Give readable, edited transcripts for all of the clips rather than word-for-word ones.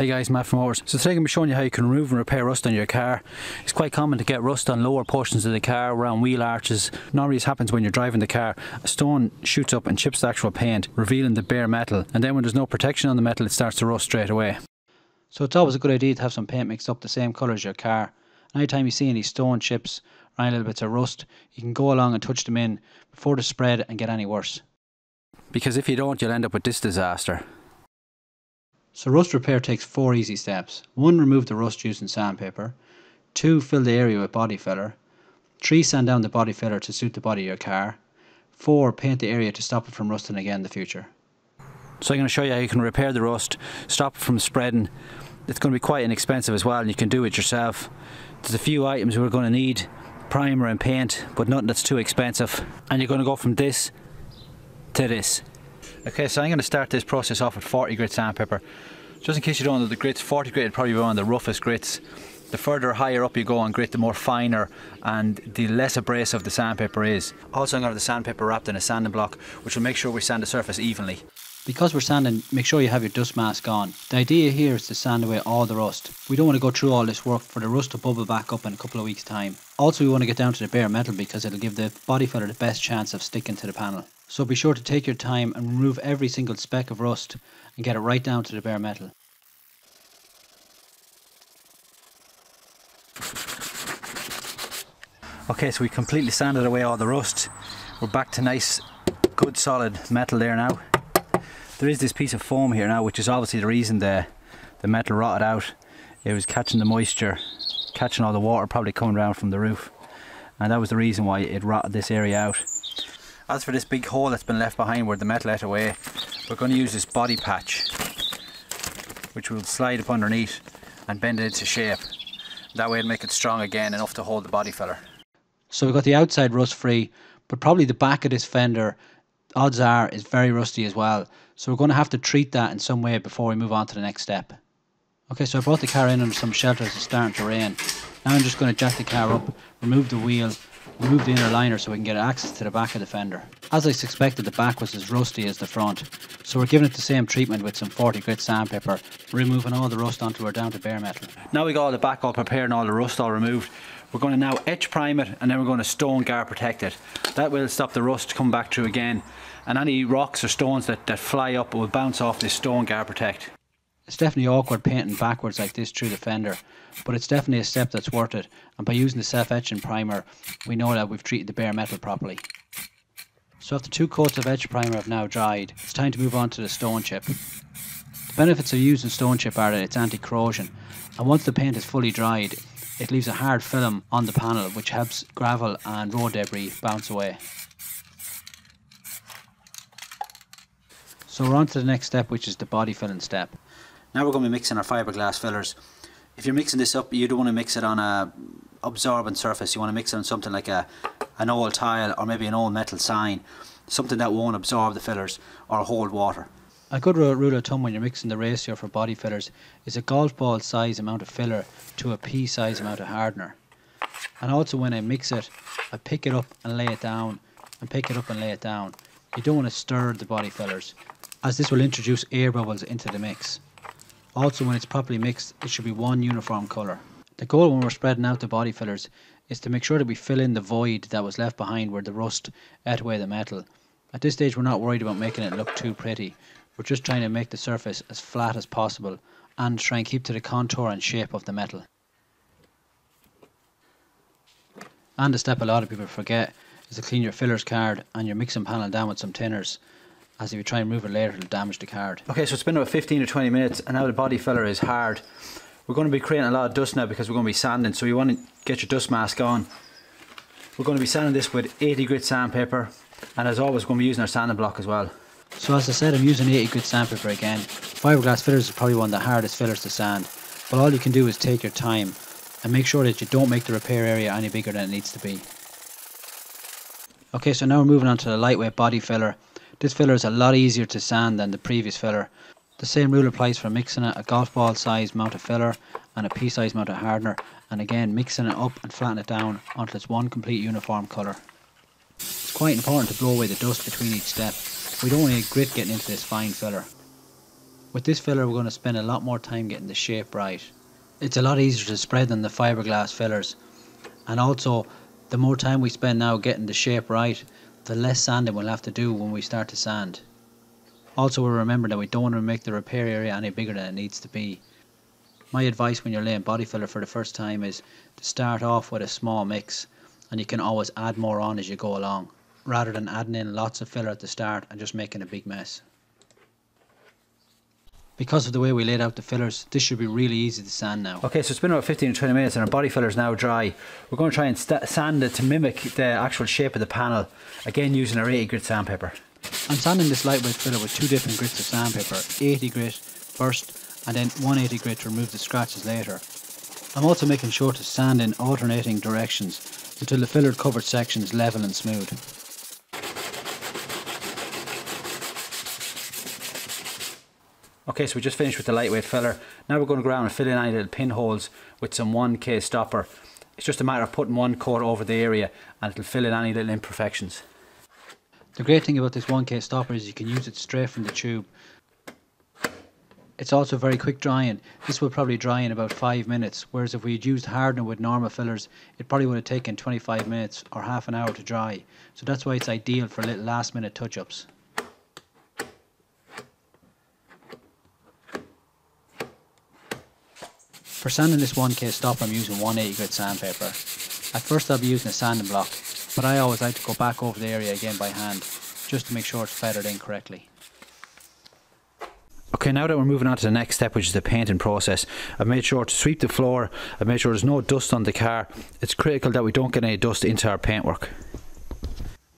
Hey guys, Matt from Motors. So today I'm going to be showing you how you can remove and repair rust on your car. It's quite common to get rust on lower portions of the car, around wheel arches. Normally this happens when you're driving the car. A stone shoots up and chips the actual paint, revealing the bare metal. And then when there's no protection on the metal, it starts to rust straight away. So it's always a good idea to have some paint mixed up the same colour as your car. And anytime you see any stone chips or any little bits of rust, you can go along and touch them in before they spread and get any worse. Because if you don't, you'll end up with this disaster. So rust repair takes 4 easy steps. 1. Remove the rust using sandpaper. 2. Fill the area with body filler. 3. Sand down the body filler to suit the body of your car. 4. Paint the area to stop it from rusting again in the future. So I'm going to show you how you can repair the rust, stop it from spreading. It's going to be quite inexpensive as well, and you can do it yourself. There's a few items we're going to need: primer and paint, but nothing that's too expensive. And you're going to go from this to this. Okay, so I'm going to start this process off with 40 grit sandpaper. Just in case you don't know the grits, 40 grit would probably be one of the roughest grits. The further higher up you go on grit, the more finer and the less abrasive the sandpaper is. Also, I'm going to have the sandpaper wrapped in a sanding block, which will make sure we sand the surface evenly. Because we're sanding, make sure you have your dust mask on. The idea here is to sand away all the rust. We don't want to go through all this work for the rust to bubble back up in a couple of weeks' time. Also, we want to get down to the bare metal because it'll give the body filler the best chance of sticking to the panel. So be sure to take your time and remove every single speck of rust and get it right down to the bare metal. Okay, so we completely sanded away all the rust. We're back to nice, good solid metal there now. There is this piece of foam here now, which is obviously the reason the metal rotted out. It was catching the moisture, catching all the water probably coming down from the roof. And that was the reason why it rotted this area out. As for this big hole that's been left behind where the metal ate away, we're going to use this body patch, which will slide up underneath and bend it into shape. That way it'll make it strong again, enough to hold the body filler. So we've got the outside rust free, but probably the back of this fender, odds are, is very rusty as well. So we're going to have to treat that in some way before we move on to the next step. Okay, so I brought the car in under some shelter as it's starting to rain. Now I'm just going to jack the car up, remove the wheel, remove the inner liner so we can get access to the back of the fender. As I suspected, the back was as rusty as the front, so we're giving it the same treatment with some 40 grit sandpaper, removing all the rust until we're down to bare metal. Now we got all the back all prepared and all the rust all removed, we're going to now etch prime it and then we're going to stone guard protect it. That will stop the rust coming back through again, and any rocks or stones that fly up will bounce off this stone guard protect. It's definitely awkward painting backwards like this through the fender, but it's definitely a step that's worth it, and by using the self-etching primer we know that we've treated the bare metal properly. So after 2 coats of etch primer have now dried, it's time to move on to the stone chip. The benefits of using stone chip are that it's anti-corrosion, and once the paint is fully dried it leaves a hard film on the panel which helps gravel and road debris bounce away. So we're on to the next step, which is the body filling step. Now we're going to be mixing our fiberglass fillers. If you're mixing this up, you don't want to mix it on a absorbent surface. You want to mix it on something like an old tile or maybe an old metal sign, something that won't absorb the fillers or hold water. A good rule of thumb when you're mixing the ratio for body fillers is a golf ball size amount of filler to a pea size amount of hardener. And also when I mix it, I pick it up and lay it down, and pick it up and lay it down. You don't want to stir the body fillers, as this will introduce air bubbles into the mix. Also, when it's properly mixed, it should be one uniform colour. The goal when we're spreading out the body fillers is to make sure that we fill in the void that was left behind where the rust ate away the metal. At this stage we're not worried about making it look too pretty. We're just trying to make the surface as flat as possible and try and keep to the contour and shape of the metal. And a step a lot of people forget is to clean your fillers card and your mixing panel down with some thinners, as if you try and move it later it'll damage the card. Okay, so it's been about 15 or 20 minutes and now the body filler is hard. We're going to be creating a lot of dust now because we're going to be sanding, so you want to get your dust mask on. We're going to be sanding this with 80 grit sandpaper, and as always we're going to be using our sanding block as well. So as I said, I'm using 80 grit sandpaper again. Fiberglass fillers is probably one of the hardest fillers to sand, but all you can do is take your time and make sure that you don't make the repair area any bigger than it needs to be. Okay, so now we're moving on to the lightweight body filler. This filler is a lot easier to sand than the previous filler. The same rule applies for mixing it: a golf ball size amount of filler and a pea size amount of hardener, and again mixing it up and flatten it down until it's one complete uniform colour. It's quite important to blow away the dust between each step. We don't want any grit getting into this fine filler. With this filler we're going to spend a lot more time getting the shape right. It's a lot easier to spread than the fiberglass fillers, and also the more time we spend now getting the shape right, the less sanding we'll have to do when we start to sand. Also we'll remember that we don't want to make the repair area any bigger than it needs to be. My advice when you're laying body filler for the first time is to start off with a small mix, and you can always add more on as you go along, rather than adding in lots of filler at the start and just making a big mess. Because of the way we laid out the fillers, this should be really easy to sand now. Okay, so it's been about 15 to 20 minutes and our body filler is now dry. We're going to try and sand it to mimic the actual shape of the panel, again using our 80 grit sandpaper. I'm sanding this lightweight filler with 2 different grits of sandpaper, 80 grit first and then 180 grit to remove the scratches later. I'm also making sure to sand in alternating directions until the filler covered section is level and smooth. Okay, so we just finished with the lightweight filler. Now we're going to go around and fill in any little pinholes with some 1K stopper. It's just a matter of putting one coat over the area and it'll fill in any little imperfections. The great thing about this 1K stopper is you can use it straight from the tube. It's also very quick drying. This will probably dry in about 5 minutes, whereas if we had used hardener with normal fillers, it probably would have taken 25 minutes or half an hour to dry. So that's why it's ideal for little last minute touch-ups. For sanding this 1K stopper I'm using 180 grit sandpaper. At first I'll be using a sanding block, but I always like to go back over the area again by hand, just to make sure it's feathered in correctly. Okay, now that we're moving on to the next step, which is the painting process, I've made sure to sweep the floor. I've made sure there's no dust on the car. It's critical that we don't get any dust into our paintwork.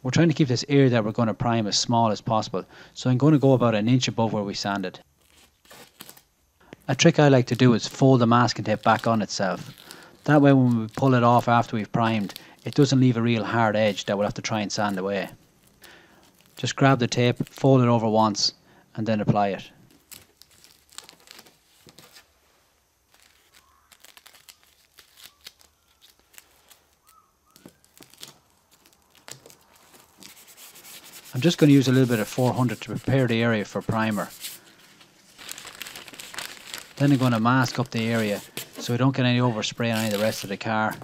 We're trying to keep this area that we're going to prime as small as possible, so I'm going to go about an inch above where we sanded. A trick I like to do is fold the masking tape back on itself. That way when we pull it off after we've primed, it doesn't leave a real hard edge that we'll have to try and sand away. Just grab the tape, fold it over once, and then apply it. I'm just going to use a little bit of 400 to prepare the area for primer. Then I'm going to mask up the area so we don't get any overspray on any of the rest of the car.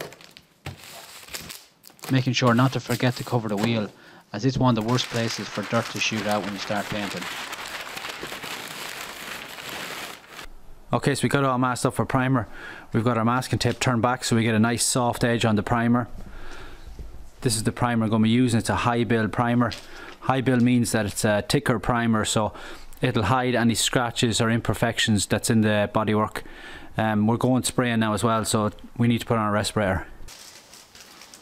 Making sure not to forget to cover the wheel, as it's one of the worst places for dirt to shoot out when you start painting. Okay, so we got it all masked up for primer. We've got our masking tape turned back so we get a nice soft edge on the primer. This is the primer I'm going to be using. It's a high build primer. High build means that it's a thicker primer, so it'll hide any scratches or imperfections that's in the bodywork. We're going spraying now as well, so we need to put on a respirator.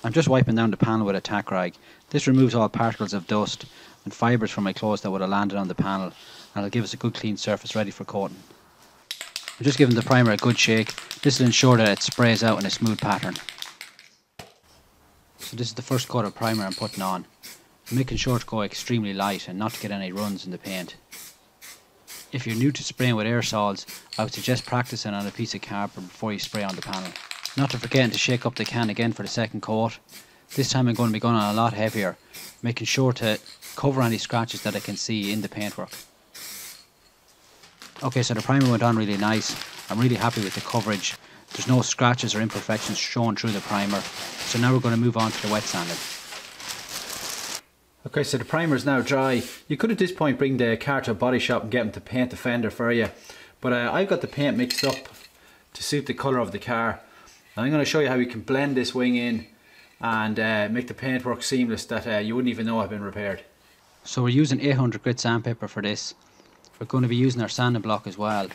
I'm just wiping down the panel with a tack rag. This removes all particles of dust and fibres from my clothes that would have landed on the panel, and it'll give us a good clean surface ready for coating. I'm just giving the primer a good shake. This will ensure that it sprays out in a smooth pattern. So this is the first coat of primer I'm putting on. I'm making sure to go extremely light and not to get any runs in the paint. If you're new to spraying with aerosols, I would suggest practicing on a piece of cardboard before you spray on the panel. Not to forget to shake up the can again for the second coat. This time I'm going to be going on a lot heavier, making sure to cover any scratches that I can see in the paintwork. Okay, so the primer went on really nice. I'm really happy with the coverage. There's no scratches or imperfections showing through the primer. So now we're going to move on to the wet sanding. Okay, so the primer is now dry. You could at this point bring the car to a body shop and get them to paint the fender for you. But I've got the paint mixed up to suit the colour of the car. And I'm going to show you how you can blend this wing in and make the paintwork seamless that you wouldn't even know had been repaired. So we're using 800 grit sandpaper for this. We're going to be using our sanding block as well. And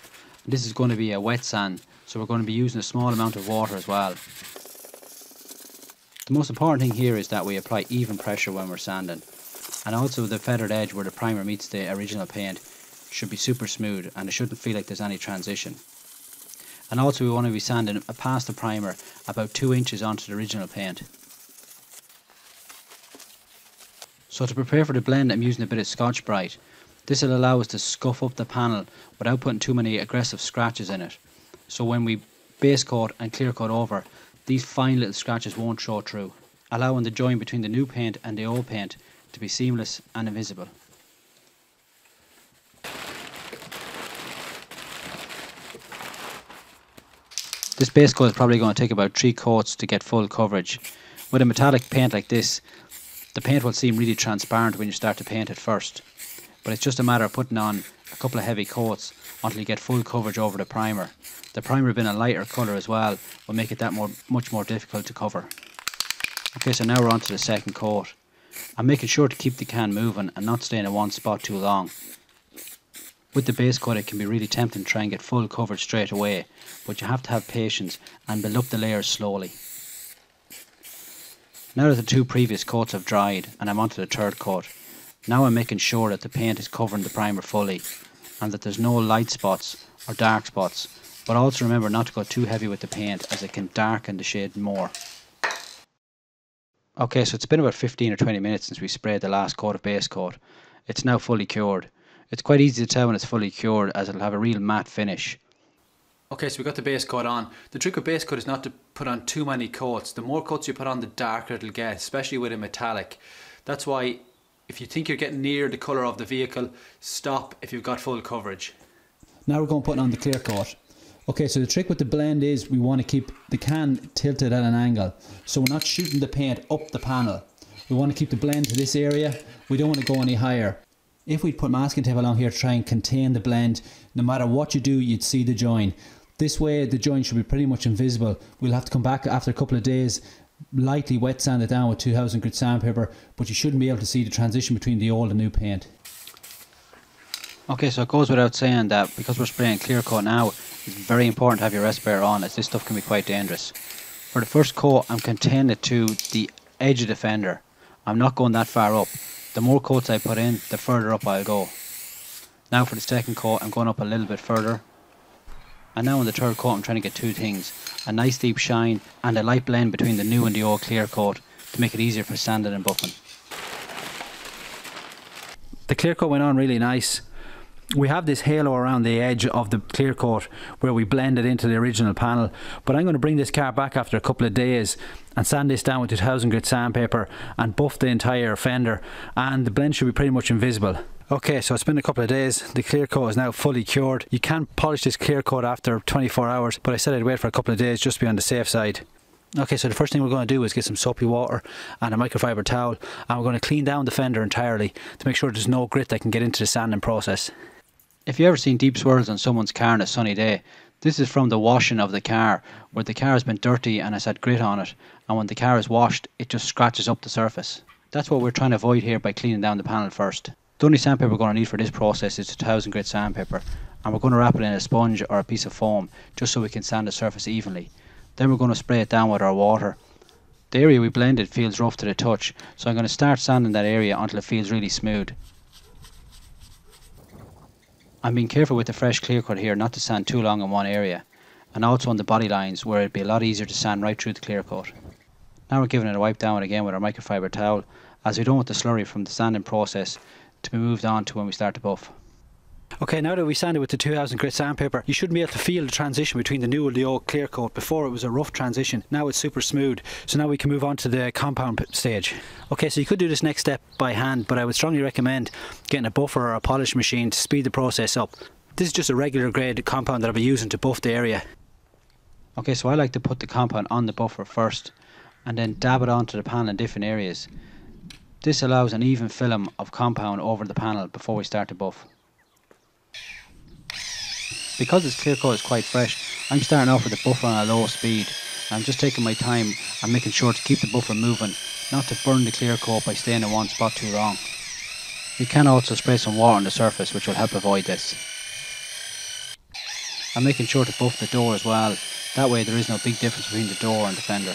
this is going to be a wet sand, so we're going to be using a small amount of water as well. The most important thing here is that we apply even pressure when we're sanding. And also the feathered edge where the primer meets the original paint should be super smooth and it shouldn't feel like there's any transition. And also we want to be sanding past the primer about 2 inches onto the original paint. So to prepare for the blend I'm using a bit of Scotch-Brite. This will allow us to scuff up the panel without putting too many aggressive scratches in it. So when we base coat and clear coat over, these fine little scratches won't show through, allowing the join between the new paint and the old paint to be seamless and invisible. This base coat is probably going to take about 3 coats to get full coverage. With a metallic paint like this, the paint will seem really transparent when you start to paint it first. But it's just a matter of putting on a couple of heavy coats until you get full coverage over the primer. The primer being a lighter colour as well will make it much more difficult to cover. Okay, so now we're on to the second coat. I'm making sure to keep the can moving and not staying in one spot too long. With the base coat it can be really tempting to try and get full coverage straight away, but you have to have patience and build up the layers slowly. Now that the 2 previous coats have dried and I'm onto the third coat, now I'm making sure that the paint is covering the primer fully and that there's no light spots or dark spots, but also remember not to go too heavy with the paint as it can darken the shade more. Okay, so it's been about 15 or 20 minutes since we sprayed the last coat of base coat. It's now fully cured. It's quite easy to tell when it's fully cured as it'll have a real matte finish. Okay, so we got the base coat on. The trick with base coat is not to put on too many coats. The more coats you put on, the darker it'll get, especially with a metallic. That's why if you think you're getting near the colour of the vehicle, stop if you've got full coverage. Now we're going to put on the clear coat. Okay, so the trick with the blend is we want to keep the can tilted at an angle. So we're not shooting the paint up the panel. We want to keep the blend to this area. We don't want to go any higher. If we put masking tape along here to try and contain the blend, no matter what you do, you'd see the join. This way the join should be pretty much invisible. We'll have to come back after a couple of days, lightly wet sand it down with 2000 grit sandpaper, but you shouldn't be able to see the transition between the old and new paint. Okay, so it goes without saying that because we're spraying clear coat now, it's very important to have your respirator on as this stuff can be quite dangerous. For the first coat, I'm containing it to the edge of the fender. I'm not going that far up. The more coats I put in, the further up I'll go. Now for the second coat, I'm going up a little bit further. And now on the third coat, I'm trying to get 2 things. A nice deep shine and a light blend between the new and the old clear coat to make it easier for sanding and buffing. The clear coat went on really nice. We have this halo around the edge of the clear coat where we blend it into the original panel, but I'm going to bring this car back after a couple of days and sand this down with 2000 grit sandpaper and buff the entire fender, and the blend should be pretty much invisible. Okay, so it's been a couple of days. The clear coat is now fully cured. You can polish this clear coat after 24 hours, but I said I'd wait for a couple of days just to be on the safe side. Okay, so the first thing we're going to do is get some soapy water and a microfiber towel, and we're going to clean down the fender entirely to make sure there's no grit that can get into the sanding process. If you've ever seen deep swirls on someone's car on a sunny day, this is from the washing of the car, where the car has been dirty and has had grit on it, and when the car is washed, it just scratches up the surface. That's what we're trying to avoid here by cleaning down the panel first. The only sandpaper we're going to need for this process is 2000 grit sandpaper, and we're going to wrap it in a sponge or a piece of foam just so we can sand the surface evenly. Then we're going to spray it down with our water. The area we blended feels rough to the touch, so I'm going to start sanding that area until it feels really smooth. I'm being careful with the fresh clear coat here not to sand too long in one area, and also on the body lines where it'd be a lot easier to sand right through the clear coat. Now we're giving it a wipe down again with our microfiber towel, as we don't want the slurry from the sanding process to be moved on to when we start to buff. Okay, now that we sanded with the 2000 grit sandpaper, you should be able to feel the transition between the new and the old clear coat. Before it was a rough transition, now it's super smooth. So now we can move on to the compound stage. Okay, so you could do this next step by hand, but I would strongly recommend getting a buffer or a polish machine to speed the process up. This is just a regular grade compound that I'll be using to buff the area. Okay, so I like to put the compound on the buffer first and then dab it onto the panel in different areas. This allows an even film of compound over the panel before we start to buff. Because this clear coat is quite fresh, I'm starting off with the buffer on a low speed. I'm just taking my time and making sure to keep the buffer moving, not to burn the clear coat by staying in one spot too long. You can also spray some water on the surface, which will help avoid this. I'm making sure to buff the door as well, that way there is no big difference between the door and the fender.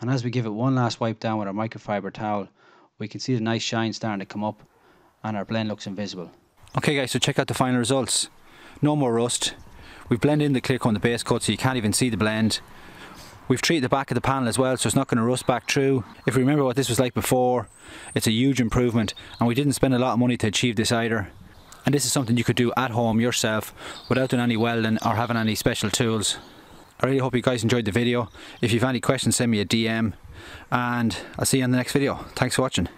And as we give it one last wipe down with our microfiber towel, we can see the nice shine starting to come up and our blend looks invisible. Okay guys, so check out the final results. No more rust. We've blended in the clear coat and the base coat so you can't even see the blend. We've treated the back of the panel as well, so it's not going to rust back through. If you remember what this was like before, it's a huge improvement, and we didn't spend a lot of money to achieve this either. And this is something you could do at home yourself without doing any welding or having any special tools. I really hope you guys enjoyed the video. If you have any questions, send me a DM, and I'll see you in the next video. Thanks for watching.